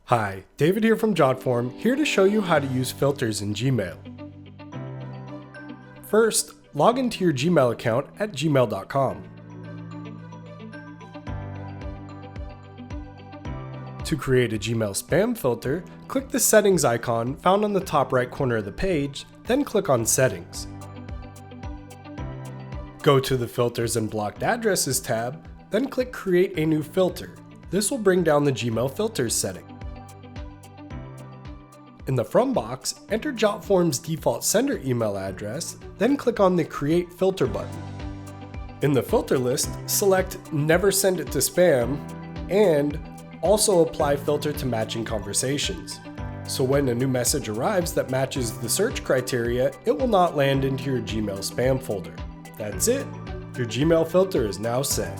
Hi, David here from Jotform, here to show you how to use filters in Gmail. First, log into your Gmail account at gmail.com. To create a Gmail spam filter, click the settings icon found on the top right corner of the page, then click on Settings. Go to the Filters and Blocked Addresses tab, then click Create a new filter. This will bring down the Gmail filters setting. In the From box, enter Jotform's default sender email address, then click on the Create Filter button. In the filter list, select Never Send It to Spam and also apply filter to matching conversations. So when a new message arrives that matches the search criteria, it will not land into your Gmail spam folder. That's it! Your Gmail filter is now set.